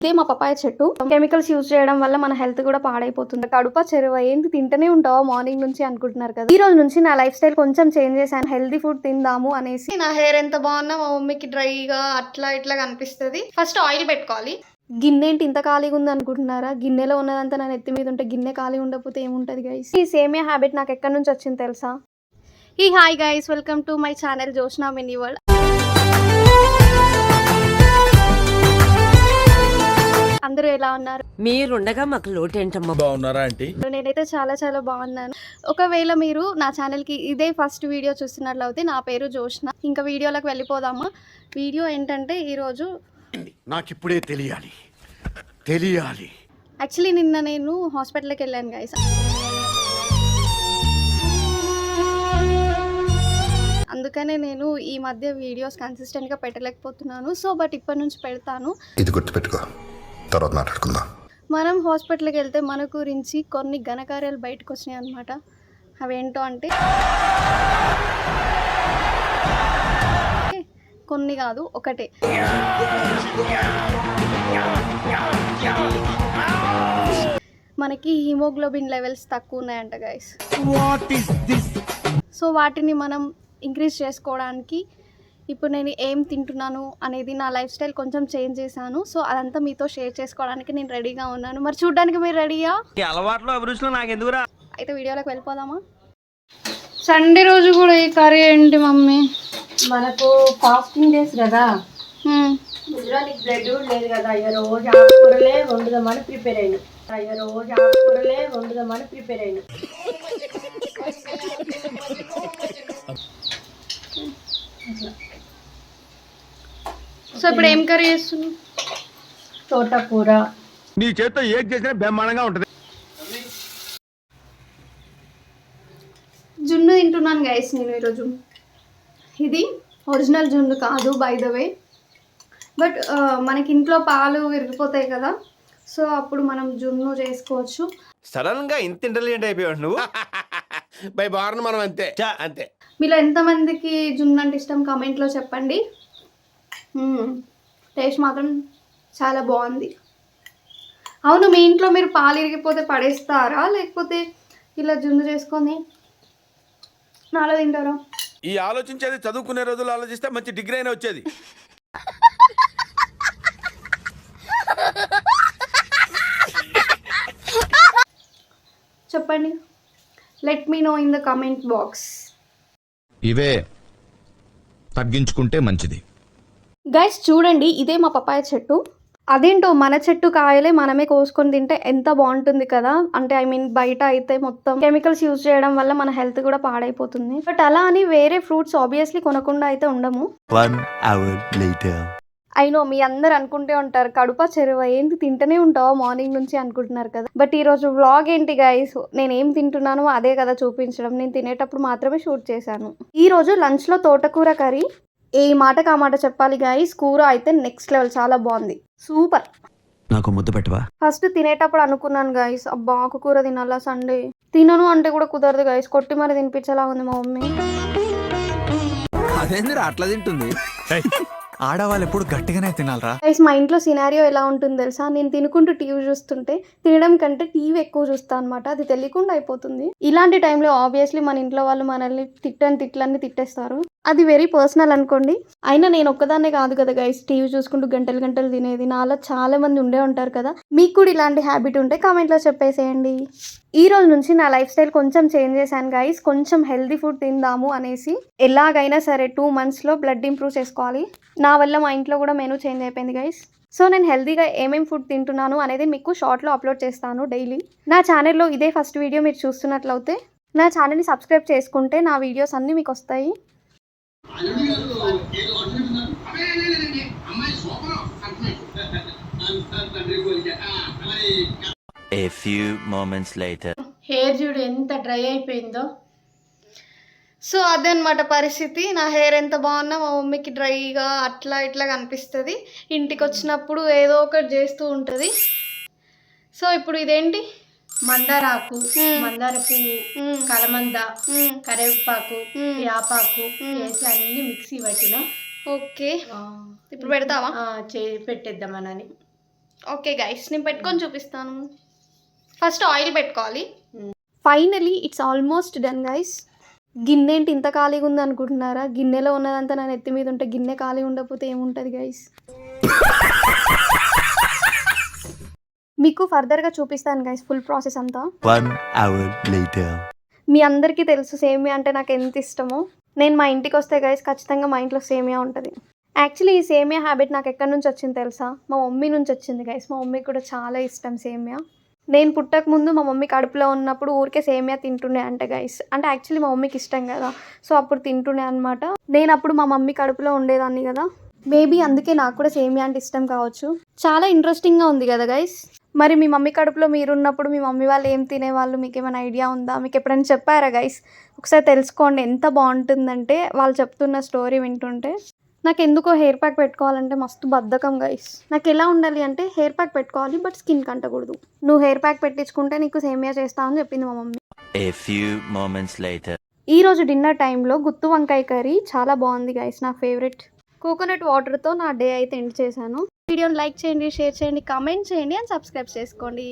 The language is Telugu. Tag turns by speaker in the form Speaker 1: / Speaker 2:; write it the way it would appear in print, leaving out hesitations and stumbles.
Speaker 1: ఇదే మా పపాయ చెట్టు. కెమికల్స్ యూజ్ చేయడం వల్ల మన హెల్త్ కూడా పాడైపోతుంది. కడుప చెరువ ఏంటి తింటూనే ఉంటావా మార్నింగ్ నుంచి అనుకుంటున్నారు కదా. ఈ రోజు నుంచి నా లైఫ్ స్టైల్ కొంచెం చేంజ్ చేశాను. హెల్దీ ఫుడ్ తిందాము అనేసి. నా హెయిర్ ఎంత బాగున్నా మా మమ్మీకి డ్రైగా అట్లా ఇట్లా కనిపిస్తుంది. ఫస్ట్ ఆయిల్ పెట్టుకోవాలి. గిన్నె ఏంటి ఇంత ఖాళీగా ఉంది అనుకుంటున్నారా? గిన్నెలో ఉన్నదంతా నా నెత్తి మీద ఉంటే గిన్నె ఖాళీ ఉండకపోతే ఏముంటది గైస్. ఈ సేమియా హ్యాబిట్ నాకు ఎక్కడి నుంచి వచ్చింది తెలుసా? Hi guys, welcome to my channel Joshna mini world. అందరూ ఎలా ఉన్నారు?
Speaker 2: మీరుండగా మాకు లోటేంటమ్మా.
Speaker 3: బాగున్నారా ఆంటీ?
Speaker 1: నేనైతే చాలా చాలా బాగున్నాను. ఒకవేళ మీరు నా ఛానల్కి ఇదే ఫస్ట్ వీడియో చూస్తున్నట్లయితే నా పేరు జోష్నా. ఇంకా వీడియోలోకి వెళ్ళిపోదామా? వీడియో ఏంటంటే ఈరోజు
Speaker 3: నాకు ఇప్పుడే తెలియాలి.
Speaker 1: యాక్చువల్లీ నిన్న నేను హాస్పిటల్కి వెళ్ళాను గైస్. అందుకనే నేను ఈ మధ్య వీడియోస్ కన్సిస్టెంట్గా పెట్టలేకపోతున్నాను. సో బట్ ఇప్పటి నుంచి పెడతాను.
Speaker 4: ఇది గుర్తుపెట్టుకో, తర్వాత మాట్లాడుకుందాం.
Speaker 1: మనం హాస్పిటల్కి వెళ్తే మన గురించి కొన్ని ఘనకార్యాలు బయటకు వచ్చినాయి అనమాట. అవేంటో అంటే కొన్ని కాదు, ఒకటే. మనకి హిమోగ్లోబిన్ లెవెల్స్ తక్కువ ఉన్నాయంట గైస్. సో వాటిని మనం ఇంక్రీజ్ చేసుకోవడానికి ఇప్పుడు నేను ఏం తింటున్నాను అనేది నా లైఫ్ స్టైల్ కొంచెం చేంజ్ చేశాను. సో అదంతా మీతో షేర్ చేసుకోవడానికి నేను రెడీగా ఉన్నాను. మరి చూడడానికి మీరు రెడీయా?
Speaker 5: అలవాట్లో అభిరుచిలో నాకు ఎందుకురా.
Speaker 1: అయితే వీడియోలోకి వెళ్ళిపోదామా? సండే రోజు కూడా ఈ కర్రీ ఏంటి మమ్మీ?
Speaker 2: మనకు ఫాస్టింగ్ డేస్ కదా, గుజరాతీ బ్రెడ్ లేదు కదా. అయ్యో రోజు ఆకుకూరలే వండుదామని ప్రిపేర్ అయినా.
Speaker 1: సో ఇప్పుడు ఏం కర్రీ చేస్తున్నావు?
Speaker 2: తోటకూర.
Speaker 5: నీ చేత్తో ఏం చేసినా బ్రహ్మాండంగా ఉంటది.
Speaker 1: జున్ను తింటున్నాను గైస్ నేను ఈరోజు. ఇది ఒరిజినల్ జున్ను కాదు బై ద వే, బట్ మనకి ఇంట్లో పాలు విరిగిపోతాయి కదా, సో అప్పుడు మనం జున్ను చేసుకోవచ్చు.
Speaker 5: సడన్ గా ఇంత ఇంటెలిజెంట్ అయిపోయావు నువ్వు.
Speaker 3: బై బార్న్ మనం అంతే అంతే.
Speaker 1: మీలో ఎంతమందికి జున్ను అంటే ఇష్టం కామెంట్లో చెప్పండి. టేస్ట్ మాత్రం చాలా బాగుంది. అవును, మీ ఇంట్లో మీరు పాలు ఇరిగిపోతే పడేస్తారా, లేకపోతే ఇలా జున్ను చేసుకొని నాలో తింటారా?
Speaker 3: ఈ ఆలోచించేది చదువుకునే రోజులు ఆలోచిస్తే మంచి డిగ్రీ అయినా వచ్చేది.
Speaker 1: చెప్పండి, let me know in the comment box.
Speaker 6: ఇవే తగ్గించుకుంటే మంచిది.
Speaker 1: గైస్ చూడండి, ఇదే మా పపాయ చెట్టు. అదేంటో మన చెట్టు కాయలే మనమే కోసుకొని తింటే ఎంత బాగుంటుంది కదా. అంటే ఐ మీన్ బయట అయితే మొత్తం కెమికల్స్ యూజ్ చేయడం వల్ల మన హెల్త్ కూడా పాడైపోతుంది. బట్ అలా అని వేరే ఫ్రూట్స్ ఆబ్వియస్లీ కొనకుండా అయితే ఉండము.
Speaker 7: 1 hour later.
Speaker 1: అయినో మీ అందరు అనుకుంటే ఉంటారు, కడుప చెరువ ఏంటి తింటూనే ఉంటావా మార్నింగ్ నుంచి అనుకుంటున్నారు కదా. బట్ ఈరోజు వ్లాగ్ ఏంటి గైస్, నేను ఏం తింటున్నానో అదే కదా చూపించడం. నేను తినేటప్పుడు మాత్రమే షూట్ చేశాను. ఈరోజు లంచ్లో తోటకూర కర్రీ. ఏ మాటకు ఆ మాట చెప్పాలి గైస్, కూర అయితే నెక్స్ట్ లెవెల్, చాలా బాగుంది, సూపర్.
Speaker 7: నాకు ముద్దు పెట్టవా?
Speaker 1: ఫస్ట్ తినేటప్పుడు అనుకున్నాను గైస్, అబ్బా ఆకుకూర తినాలా సండే. తినను అంటే కూడా కుదరదు గైస్, కొట్టి మరి తినిపించేలా ఉంది మా మమ్మీ.
Speaker 8: అదేందిరా అట్లా తింటుంది? ఆడవాళ్ళు ఎప్పుడు గట్టిగానే తినాలరా.
Speaker 1: గైస్ మా ఇంట్లో సినారియో ఎలా ఉంటుంది తెలుసా? నేను తినుకుంటూ టీవీ చూస్తుంటే తినడం కంటే టీవీ ఎక్కువ చూస్తాను అనమాట. అది తెలియకుండా అయిపోతుంది. ఇలాంటి టైంలో ఆబ్వియస్లీ మన ఇంట్లో వాళ్ళు మనల్ని తిట్లన్నీ తిట్టేస్తారు. అది వెరీ పర్సనల్ అనుకోండి. అయినా నేను ఒక్కదాన్నే కాదు కదా గైస్ టీవీ చూసుకుంటూ గంటలు గంటలు తినేది. నాలో చాలా మంది ఉండే ఉంటారు కదా. మీకు కూడా ఇలాంటి హ్యాబిట్ ఉంటే కామెంట్లో చెప్పేసేయండి. ఈ రోజు నుంచి నా లైఫ్ స్టైల్ కొంచెం చేంజ్ చేశాను గైస్. కొంచెం హెల్దీ ఫుడ్ తిందాము అనేసి. ఎలాగైనా సరే 2 monthsలో బ్లడ్ ఇంప్రూవ్ చేసుకోవాలి. నా వల్ల మా ఇంట్లో కూడా మెనూ చేంజ్ అయిపోయింది గైస్. సో నేను హెల్తీగా ఏమేమి ఫుడ్ తింటున్నాను అనేది మీకు షార్ట్లో అప్లోడ్ చేస్తాను డైలీ. నా ఛానల్లో ఇదే ఫస్ట్ వీడియో మీరు చూస్తున్నట్లయితే నా ఛానల్ని సబ్స్క్రైబ్ చేసుకుంటే నా వీడియోస్ అన్నీ మీకు వస్తాయి.
Speaker 7: A few moments later.
Speaker 1: Hair చూడు ఎంత డ్రై అయిపోయిందో. సో అదనమాట పరిస్థితి. నా హెయిర్ ఎంత బాగున్నా మా మమ్మీకి డ్రైగా అట్లా ఇట్లా కనిపిస్తుంది. ఇంటికి వచ్చినప్పుడు ఏదో ఒకటి చేస్తూ ఉంటుంది. సో ఇప్పుడు ఇదేంటి,
Speaker 2: మందారాకు, మందార పువ్వు, కలమంద, కరివేపాకు, యాపాకు వేసి అన్ని మిక్సీ పట్టిన.
Speaker 1: ఓకే, ఇప్పుడు పెడతావా?
Speaker 2: పెట్టేద్దామనని.
Speaker 1: ఓకే గైస్, నేను పెట్టుకొని చూపిస్తాను. ఫస్ట్ ఆయిల్ పెట్టుకోవాలి. Finally it's almost done guys. గిన్నె ఏంటి ఇంత ఖాళీగా ఉంది అనుకుంటున్నారా? గిన్నెలో ఉన్నదంతా నా నెత్తి మీద ఉంటే గిన్నె ఖాళీ ఉండకపోతే ఏముంటుంది గైస్. మీకు ఫర్దర్గా చూపిస్తాను గైస్ ఫుల్ ప్రాసెస్ అంతా.
Speaker 7: 1 hour later.
Speaker 1: మీ అందరికీ తెలుసు సేమియా అంటే నాకు ఎంత ఇష్టమో. నేను మా ఇంటికి వస్తే గైస్ ఖచ్చితంగా మా ఇంట్లో సేమియా ఉంటుంది. యాక్చువల్లీ ఈ సేమియా హ్యాబిట్ నాకు ఎక్కడి నుంచి వచ్చింది తెలుసా? మా మమ్మీ నుంచి వచ్చింది గైస్. మా మమ్మీకి కూడా చాలా ఇష్టం సేమియా. నేను పుట్టక ముందు మా మమ్మీ కడుపులో ఉన్నప్పుడు ఊరికే సేమియా తింటుండే అంట గైస్. అంటే యాక్చువల్లీ మా మమ్మీకి ఇష్టం కదా, సో అప్పుడు తింటుండే అనమాట. నేను అప్పుడు మా మమ్మీ కడుపులో ఉండేదాన్ని కదా, మేబీ అందుకే నాకు కూడా సేమియా అంటే ఇష్టం కావచ్చు. చాలా ఇంట్రెస్టింగ్గా ఉంది కదా గైస్. మరి మీ మమ్మీ కడుపులో మీరున్నప్పుడు మీ మమ్మీ వాళ్ళు ఏం తినేవాళ్ళు, మీకు ఏమైనా ఐడియా ఉందా? మీకు ఎప్పుడైనా చెప్పారా గైస్? ఒకసారి తెలుసుకోండి. ఎంత బాగుంటుందంటే వాళ్ళు చెప్తున్న స్టోరీ వింటుంటే. నాకు ఎందుకో హెయిర్ ప్యాక్ పెట్టుకోవాలంటే మస్తు బద్ధకం గైస్. నాకు ఎలా ఉండాలి అంటే హెయిర్ ప్యాక్ పెట్టుకోవాలి బట్ స్కిన్ కంటకూడదు. నువ్వు హెయిర్ ప్యాక్ పెట్టించుకుంటే నీకు సేమియా చేస్తా అని చెప్పింది మా mummy.
Speaker 7: A few moments later.
Speaker 1: ఈరోజు డిన్నర్ టైంలో గుత్తు వంకాయ కర్రీ చాలా బాగుంది గైస్, నా ఫేవరెట్. కోకోనట్ వాటర్తో నా డే అయితే ఎండ్ చేశాను. వీడియోని లైక్ చేయండి, షేర్ చేయండి, కామెంట్ చేయండి అండ్ సబ్స్క్రైబ్ చేసుకోండి.